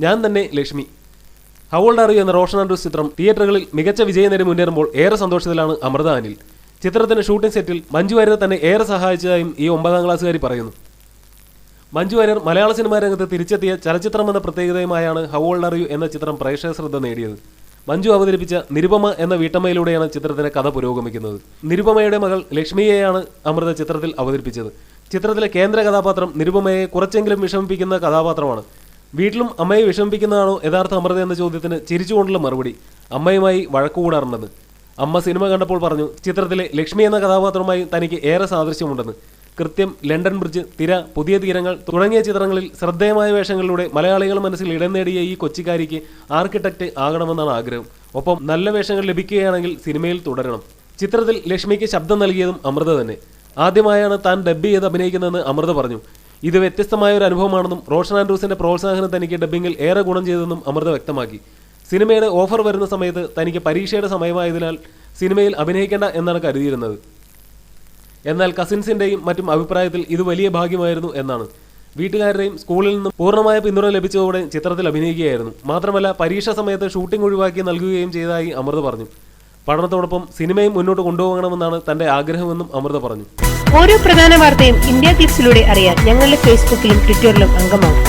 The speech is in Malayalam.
ഞാൻ തന്നെ Lakshmi. How old are you എന്ന റോഷൻ ആൻഡ്രൂസ് ചിത്രം തിയേറ്ററുകളിൽ മികച്ച വിജയം നേടി മുന്നേറുമ്പോൾ ഏറെ സന്തോഷത്തിലാണ് അമൃത അനിൽ. ചിത്രത്തിന്റെ ഷൂട്ടിംഗ് സെറ്റിൽ മഞ്ജു വാര്യർ തന്നെ ഏറെ സഹായിച്ചതായും ഈ 9ാം ക്ലാസ്സുകാരി പറയുന്നു. മഞ്ജു വാര്യർ മലയാള സിനിമാ രംഗത്ത് തിരിച്ചെത്തിയ ചലച്ചിത്രം എന്ന പ്രത്യേകതയുമായാണ് ഹൗ ഓൾഡ് ആർ യു എന്ന ചിത്രം പ്രേക്ഷക ശ്രദ്ധ നേടിയത്. മഞ്ജു അവതരിപ്പിച്ച നിരുപമ എന്ന വീട്ടമ്മയിലൂടെയാണ് ചിത്രത്തിന്റെ കഥ പുരോഗമിക്കുന്നത്. നിരുപമയുടെ മകൾ ലക്ഷ്മിയെയാണ് അമൃത ചിത്രത്തിൽ അവതരിപ്പിച്ചത്. ചിത്രത്തിലെ കേന്ദ്ര കഥാപാത്രം നിരുപമയെ കുറച്ചെങ്കിലും വിഷമിപ്പിക്കുന്ന കഥാപാത്രമാണ്. വീട്ടിലും അമ്മയെ വിഷമിപ്പിക്കുന്നതാണോ യഥാർത്ഥ അമൃത എന്ന ചോദ്യത്തിന് ചിരിച്ചുകൊണ്ടുള്ള മറുപടി, അമ്മയുമായി വഴക്കുകൂടാറുണ്ടെന്ന്. അമ്മ സിനിമ കണ്ടപ്പോൾ പറഞ്ഞു, ചിത്രത്തിലെ ലക്ഷ്മി എന്ന കഥാപാത്രവുമായി തനിക്ക് ഏറെ സാദൃശ്യമുണ്ടെന്ന്. കൃത്യം, ലണ്ടൻ ബ്രിഡ്ജ്, തിര, പുതിയ തീരങ്ങൾ തുടങ്ങിയ ചിത്രങ്ങളിൽ ശ്രദ്ധേയമായ വേഷങ്ങളിലൂടെ മലയാളികൾ മനസ്സിൽ ഇടം നേടിയ ഈ കൊച്ചിക്കാരിക്ക് ആർക്കിടെക്ട് ആകണമെന്നാണ് ആഗ്രഹം. ഒപ്പം നല്ല വേഷങ്ങൾ ലഭിക്കുകയാണെങ്കിൽ സിനിമയിൽ തുടരണം. ചിത്രത്തിൽ ലക്ഷ്മിക്ക് ശബ്ദം നൽകിയതും അമൃത തന്നെ. ആദ്യമായാണ് താൻ ഡബ്ബ് ചെയ്ത് അഭിനയിക്കുന്നതെന്ന് അമൃത പറഞ്ഞു. ഇത് വ്യത്യസ്തമായ ഒരു അനുഭവമാണെന്നും റോഷൻ ആൻഡ്രൂസിന്റെ പ്രോത്സാഹനം തനിക്ക് ഡബ്ബിംഗിൽ ഏറെ ഗുണം ചെയ്തെന്നും അമൃത വ്യക്തമാക്കി. സിനിമയുടെ ഓഫർ വരുന്ന സമയത്ത് തനിക്ക് പരീക്ഷയുടെ സമയമായതിനാൽ സിനിമയിൽ അഭിനയിക്കേണ്ട എന്നാണ് കരുതിയിരുന്നത്. എന്നാൽ കസിൻസിന്റെയും മറ്റും അഭിപ്രായത്തിൽ ഇത് വലിയ ഭാഗ്യമായിരുന്നു എന്നാണ്. വീട്ടുകാരുടെയും സ്കൂളിൽ നിന്നും പൂർണ്ണമായ പിന്തുണ ലഭിച്ചതോടെ ചിത്രത്തിൽ അഭിനയിക്കുകയായിരുന്നു. മാത്രമല്ല പരീക്ഷാ സമയത്ത് ഷൂട്ടിംഗ് ഒഴിവാക്കി നൽകുകയും ചെയ്തതായി അമൃത പറഞ്ഞു. പഠനത്തോടൊപ്പം സിനിമയും മുന്നോട്ട് കൊണ്ടുപോകണമെന്നാണ് തന്റെ ആഗ്രഹമെന്നും അമൃത പറഞ്ഞു. ഓരോ പ്രധാന വാർത്തയും ഇന്ത്യ ക്ലിപ്സിലൂടെ അറിയാൻ ഞങ്ങളുടെ ഫേസ്ബുക്കിലും ട്വിറ്ററിലും അംഗമാകും.